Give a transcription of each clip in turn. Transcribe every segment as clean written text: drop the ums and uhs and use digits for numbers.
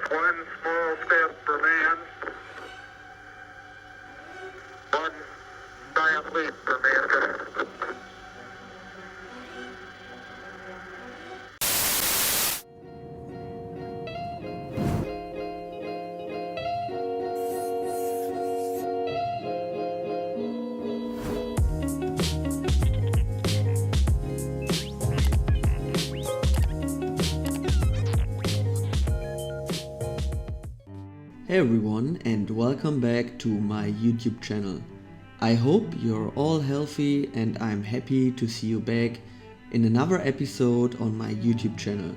That's one small step for man, one giant leap for mankind. Hey everyone, and welcome back to my YouTube channel. I hope you're all healthy and I'm happy to see you back in another episode on my YouTube channel.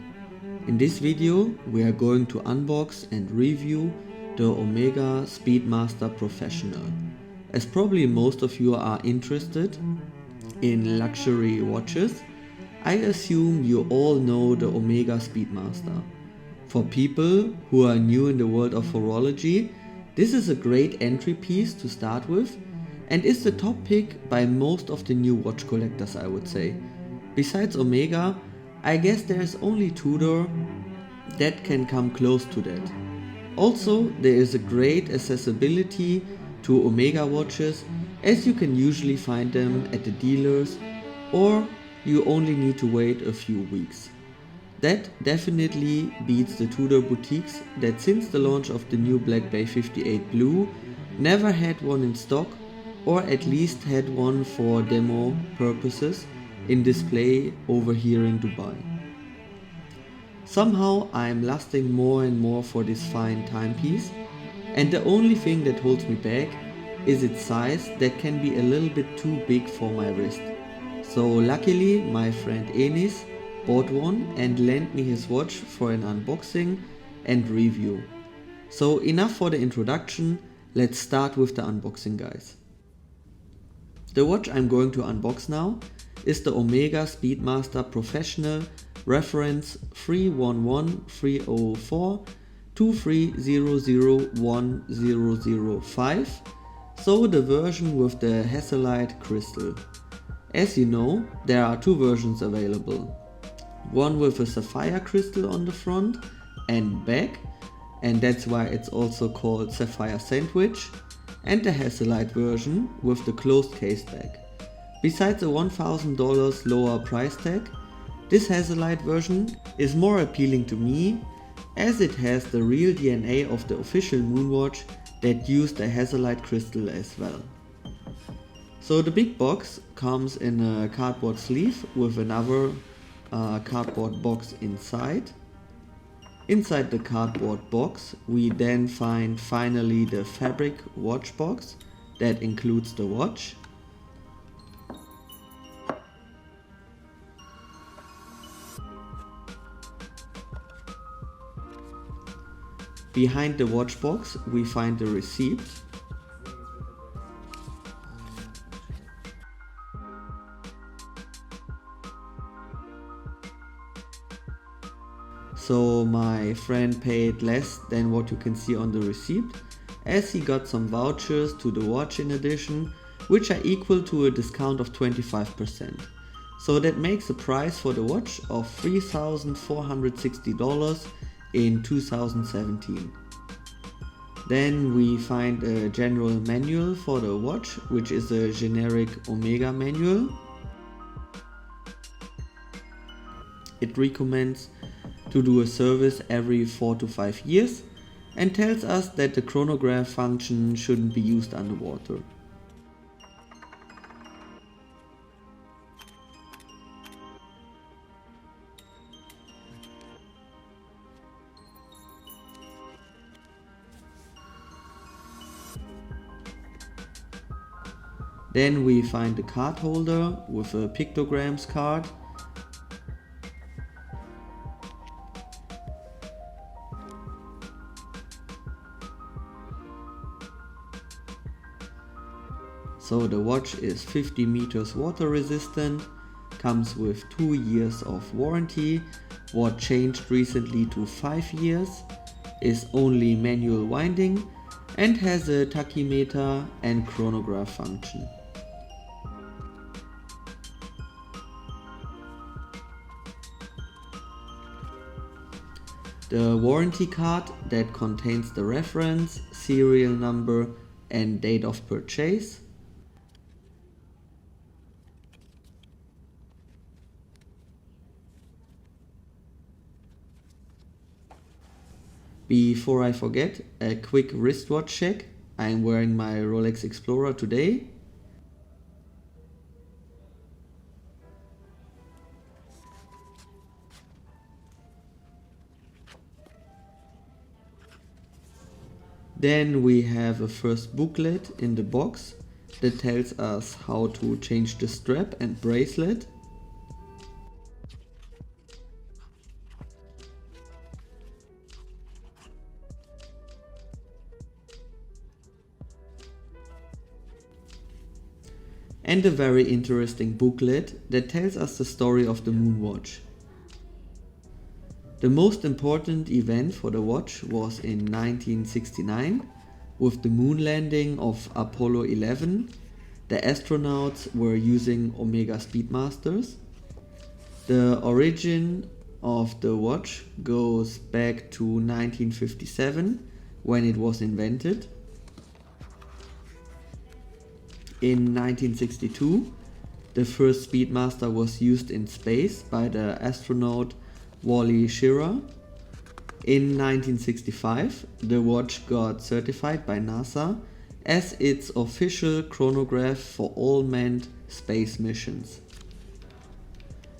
In this video we are going to unbox and review the Omega Speedmaster Professional. As probably most of you are interested in luxury watches, I assume you all know the Omega Speedmaster. For people who are new in the world of horology, this is a great entry piece to start with and is the top pick by most of the new watch collectors, I would say. Besides Omega, I guess there's only Tudor that can come close to that. Also, there is a great accessibility to Omega watches, as you can usually find them at the dealers or you only need to wait a few weeks. That definitely beats the Tudor boutiques that since the launch of the new Black Bay 58 Blue never had one in stock, or at least had one for demo purposes in display over here in Dubai. Somehow I'm lusting more and more for this fine timepiece, and the only thing that holds me back is its size that can be a little bit too big for my wrist. So luckily my friend Enis bought one and lent me his watch for an unboxing and review. So enough for the introduction, let's start with the unboxing, guys. The watch I'm going to unbox now is the Omega Speedmaster Professional reference 311-304-23001005, so the version with the Hasselite crystal. As you know, there are two versions available. One with a sapphire crystal on the front and back, and that's why it's also called Sapphire Sandwich, and the Hasselite version with the closed case back. Besides a $1,000 lower price tag, this Hasselite version is more appealing to me as it has the real DNA of the official Moonwatch that used a Hasselite crystal as well. So the big box comes in a cardboard sleeve with another cardboard box inside. Inside the cardboard box we then find finally the fabric watch box that includes the watch. Behind the watch box we find the receipt. So my friend paid less than what you can see on the receipt, as he got some vouchers to the watch in addition, which are equal to a discount of 25%. So that makes the price for the watch of $3,460 in 2017. Then we find a general manual for the watch, which is a generic Omega manual. It recommends to do a service every 4 to 5 years and tells us that the chronograph function shouldn't be used underwater. Then we find the card holder with a pictograms card. So the watch is 50 meters water resistant, comes with 2 years of warranty, what changed recently to 5 years, is only manual winding and has a tachymeter and chronograph function. the warranty card that contains the reference, serial number and date of purchase, before I forget, a quick wristwatch check. I am wearing my Rolex Explorer today. Then we have a first booklet in the box that tells us how to change the strap and bracelet. And a very interesting booklet that tells us the story of the Moonwatch. The most important event for the watch was in 1969 with the moon landing of Apollo 11. The astronauts were using Omega Speedmasters. The origin of the watch goes back to 1957 when it was invented. In 1962, the first Speedmaster was used in space by the astronaut Wally Schirra. In 1965, the watch got certified by NASA as its official chronograph for all manned space missions.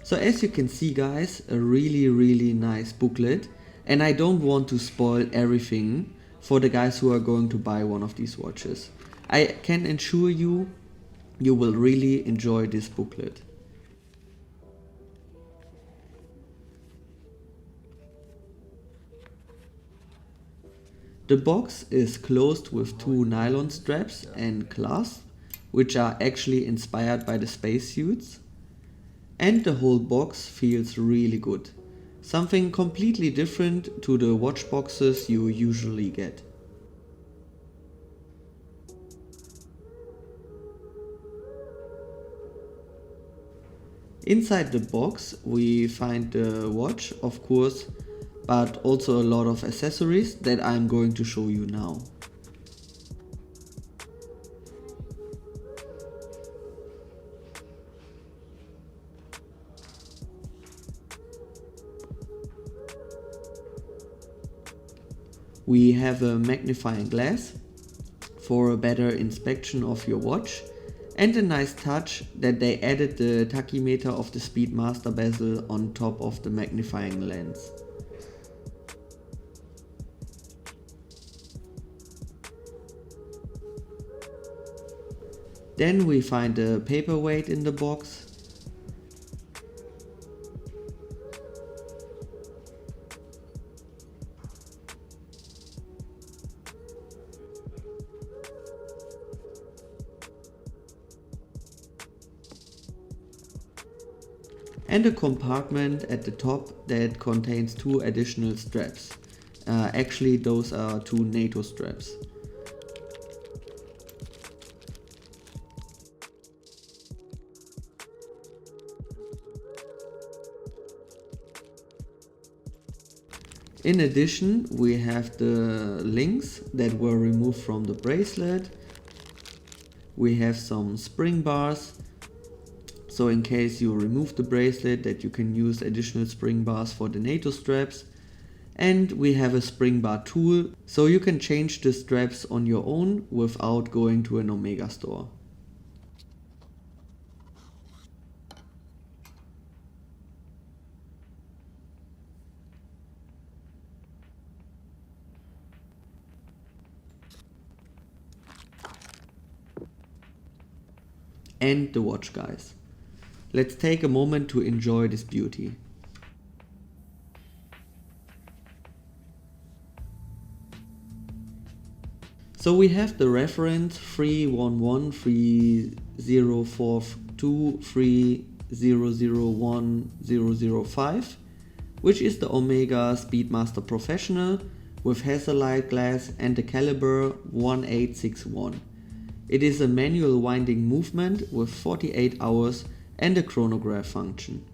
So as you can see guys, a really nice booklet, and I don't want to spoil everything for the guys who are going to buy one of these watches. I can assure you, you will really enjoy this booklet. The box is closed with two nylon straps and clasps, which are actually inspired by the spacesuits. And the whole box feels really good. Something completely different to the watch boxes you usually get. Inside the box we find the watch, of course, but also a lot of accessories that I'm going to show you now. We have a magnifying glass for a better inspection of your watch, and a nice touch that they added the tachymeter of the Speedmaster bezel on top of the magnifying lens. Then we find a paperweight in the box. And a compartment at the top that contains two additional straps. Actually those are two NATO straps. In addition, we have the links that were removed from the bracelet. We have some spring bars, so in case you remove the bracelet that you can use additional spring bars for the NATO straps. And we have a spring bar tool, so you can change the straps on your own without going to an Omega store. And the watch, guys. Let's take a moment to enjoy this beauty. So we have the reference 311304230010005, which is the Omega Speedmaster Professional with Hazellite glass and the caliber 1861. It is a manual winding movement with 48 hours and a chronograph function.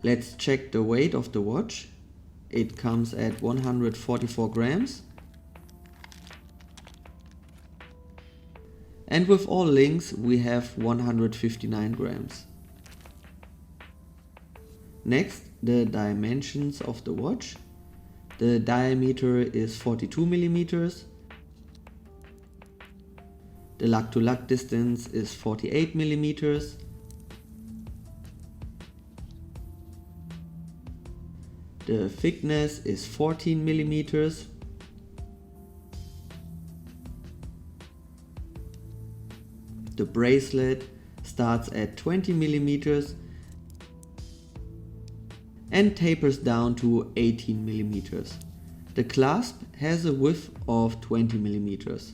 Let's check the weight of the watch. It comes at 144 grams. And with all links we have 159 grams. Next, the dimensions of the watch. The diameter is 42 millimeters. The lug-to-lug distance is 48 millimeters. The thickness is 14 millimeters. The bracelet starts at 20 millimeters and tapers down to 18 millimeters. The clasp has a width of 20 millimeters.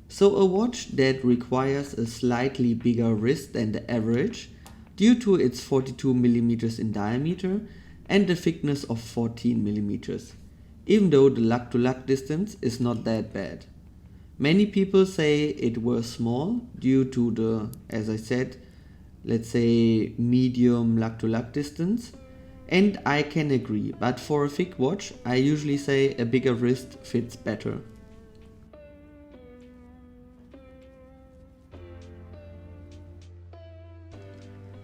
So a watch that requires a slightly bigger wrist than the average due to its 42 millimeters in diameter and the thickness of 14 millimeters, even though the lug-to-lug distance is not that bad. Many people say it was small due to the, as I said, let's say medium lug-to-lug distance, and I can agree, but for a thick watch I usually say a bigger wrist fits better.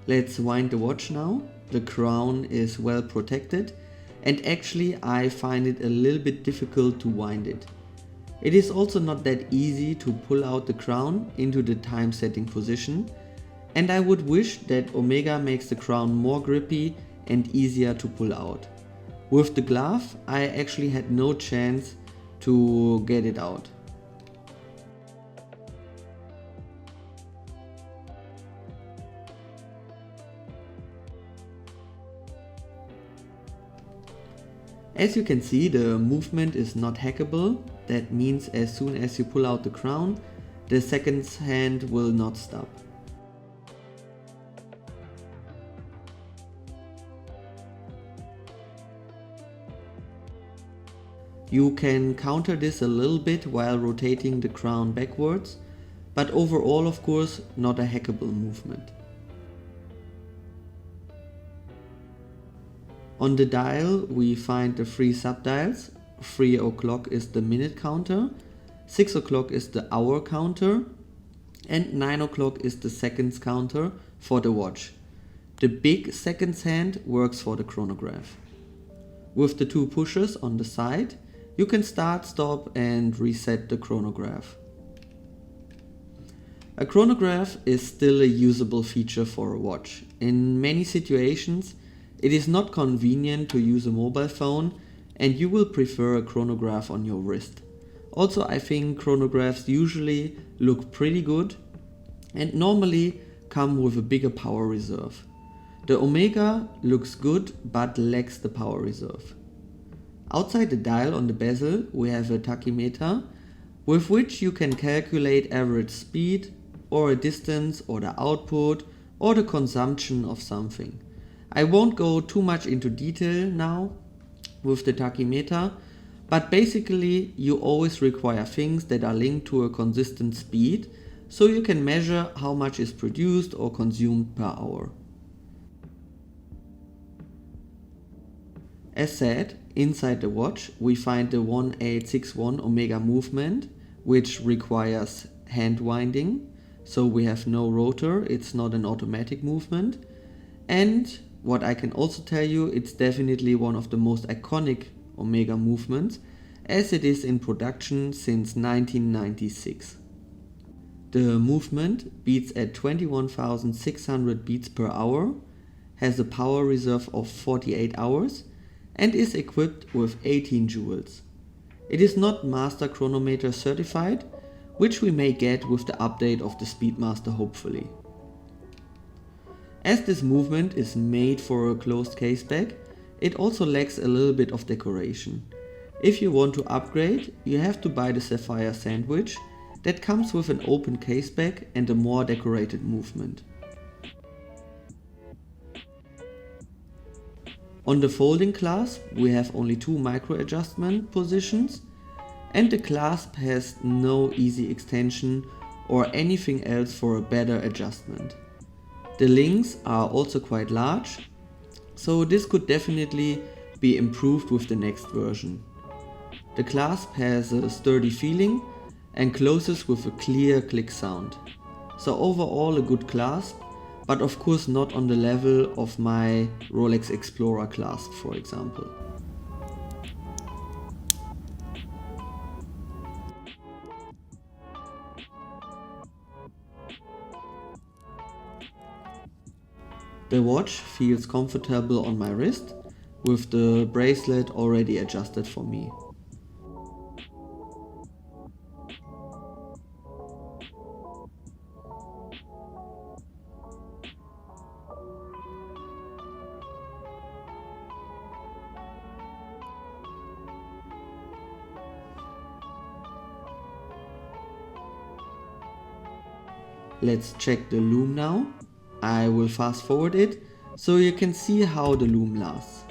Let's wind the watch now. The crown is well protected and actually I find it a little bit difficult to wind it. It is also not that easy to pull out the crown into the time setting position, and I would wish that Omega makes the crown more grippy and easier to pull out. With the glove I actually had no chance to get it out. As you can see, the movement is not hackable. That means as soon as you pull out the crown, the second hand will not stop. You can counter this a little bit while rotating the crown backwards, but overall of course not a hackable movement. On the dial we find the 3 subdials. 3 o'clock is the minute counter, 6 o'clock is the hour counter, and 9 o'clock is the seconds counter for the watch. The big seconds hand works for the chronograph. With the 2 pushers on the side, you can start, stop and reset the chronograph. A chronograph is still a usable feature for a watch. In many situations it is not convenient to use a mobile phone and you will prefer a chronograph on your wrist. Also, I think chronographs usually look pretty good and normally come with a bigger power reserve. The Omega looks good but lacks the power reserve. Outside the dial on the bezel we have a tachymeter with which you can calculate average speed or a distance or the output or the consumption of something. I won't go too much into detail now with the tachymeter, but basically you always require things that are linked to a consistent speed so you can measure how much is produced or consumed per hour. As said, inside the watch we find the 1861 Omega movement, which requires hand winding, so we have no rotor, it's not an automatic movement. And what I can also tell you, it's definitely one of the most iconic Omega movements, as it is in production since 1996. The movement beats at 21,600 beats per hour, has a power reserve of 48 hours and is equipped with 18 jewels. It is not master chronometer certified, which we may get with the update of the Speedmaster hopefully. As this movement is made for a closed case back, it also lacks a little bit of decoration. If you want to upgrade, you have to buy the Sapphire Sandwich that comes with an open case back and a more decorated movement. On the folding clasp we have only 2 micro adjustment positions and the clasp has no easy extension or anything else for a better adjustment. The links are also quite large, So this could definitely be improved with the next version. The clasp has a sturdy feeling and closes with a clear click sound. So overall a good clasp, but of course not on the level of my Rolex Explorer clasp, for example. The watch feels comfortable on my wrist, with the bracelet already adjusted for me. Let's check the Lume now. I will fast forward it so you can see how the Lume lasts.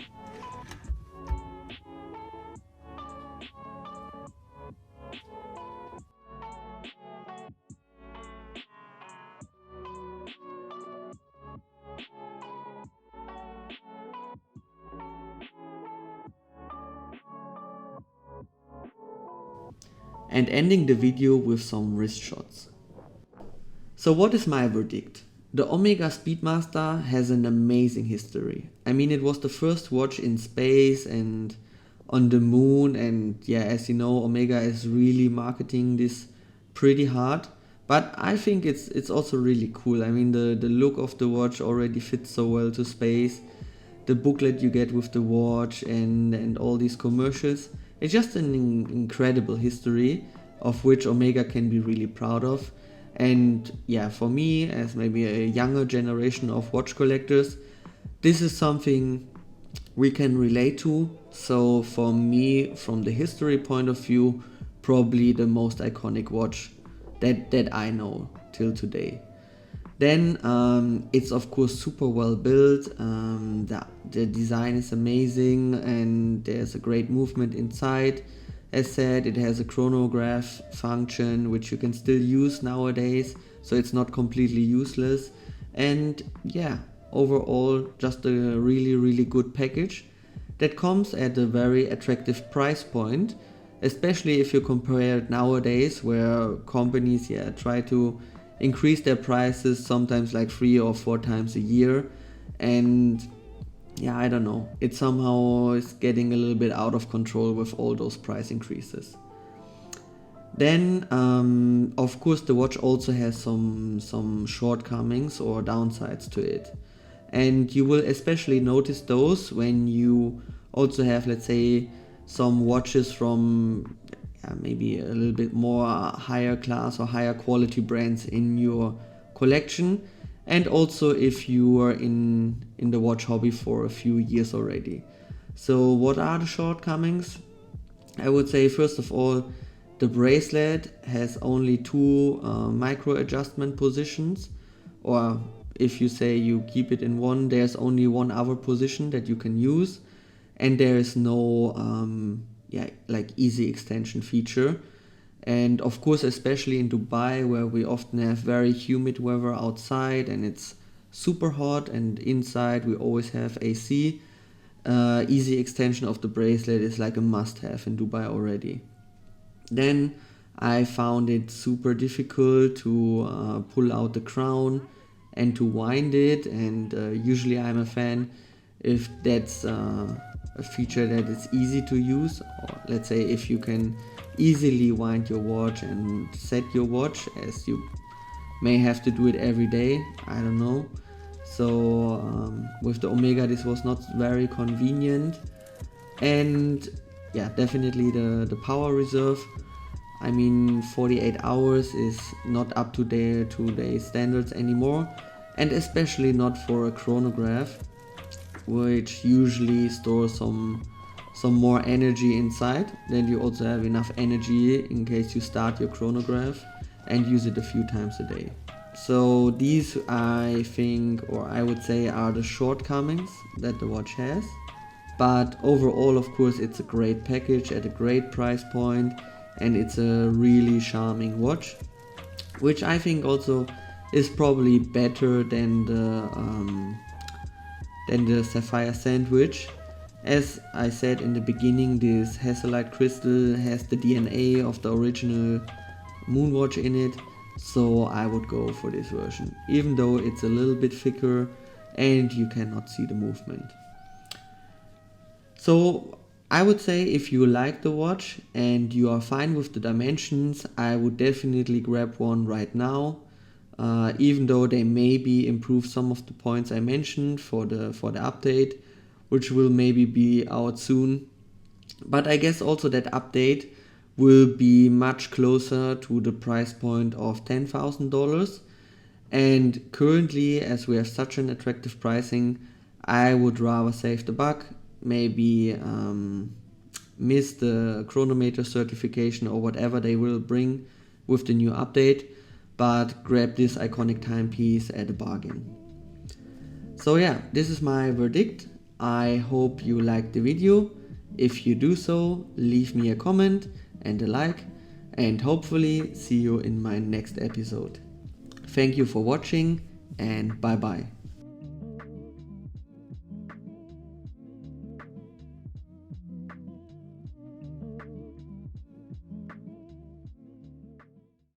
And ending the video with some wrist shots. So what is my verdict? The Omega Speedmaster has an amazing history. I mean, it was the first watch in space and on the moon, and yeah, as you know, Omega is really marketing this pretty hard. But I think it's also really cool. I mean, the look of the watch already fits so well to space. The booklet you get with the watch and all these commercials. It's just an incredible history of which Omega can be really proud of. And yeah, for me, as maybe a younger generation of watch collectors, this is something we can relate to. So for me, from the history point of view, probably the most iconic watch that I know till today. Then it's of course super well built, the design is amazing and there's a great movement inside. As said, it has a chronograph function which you can still use nowadays, so it's not completely useless. And yeah, overall just a really good package that comes at a very attractive price point, especially if you compare it nowadays where companies try to increase their prices sometimes like 3 or 4 times a year. And yeah, I don't know, it somehow is getting a little bit out of control with all those price increases. Then of course the watch also has some shortcomings or downsides to it, and you will especially notice those when you also have, let's say, some watches from maybe a little bit more higher class or higher quality brands in your collection, and also if you are in the watch hobby for a few years already. So what are the shortcomings? I would say first of all, the bracelet has only 2 micro adjustment positions, or if you say you keep it in one, there's only one other position that you can use, and there is no like easy extension feature. And of course, especially in Dubai, where we often have very humid weather outside and it's super hot, and inside we always have AC, easy extension of the bracelet is like a must-have in Dubai already. Then I found it super difficult to pull out the crown and to wind it, and usually I'm a fan if that's a feature that is easy to use, or let's say if you can easily wind your watch and set your watch, as you may have to do it every day, I don't know. So with the Omega this was not very convenient. And yeah, definitely the power reserve. I mean, 48 hours is not up to today's standards anymore, and especially not for a chronograph, which usually stores some more energy inside. Then you also have enough energy in case you start your chronograph and use it a few times a day. So these, I think, or I would say, are the shortcomings that the watch has. But overall, of course, it's a great package at a great price point, and it's a really charming watch, which I think also is probably better than than the Sapphire Sandwich. As I said in the beginning, this Hazellite crystal has the DNA of the original Moonwatch in it, so I would go for this version, even though it's a little bit thicker and you cannot see the movement. So I would say if you like the watch and you are fine with the dimensions, I would definitely grab one right now. Even though they maybe improve some of the points I mentioned for the update, which will maybe be out soon. But I guess also that update will be much closer to the price point of $10,000. And currently, as we have such an attractive pricing, I would rather save the buck, maybe miss the chronometer certification or whatever they will bring with the new update, but grab this iconic timepiece at a bargain. So yeah, this is my verdict. I hope you liked the video. If you do so, leave me a comment and a like, and hopefully see you in my next episode. Thank you for watching, and bye bye.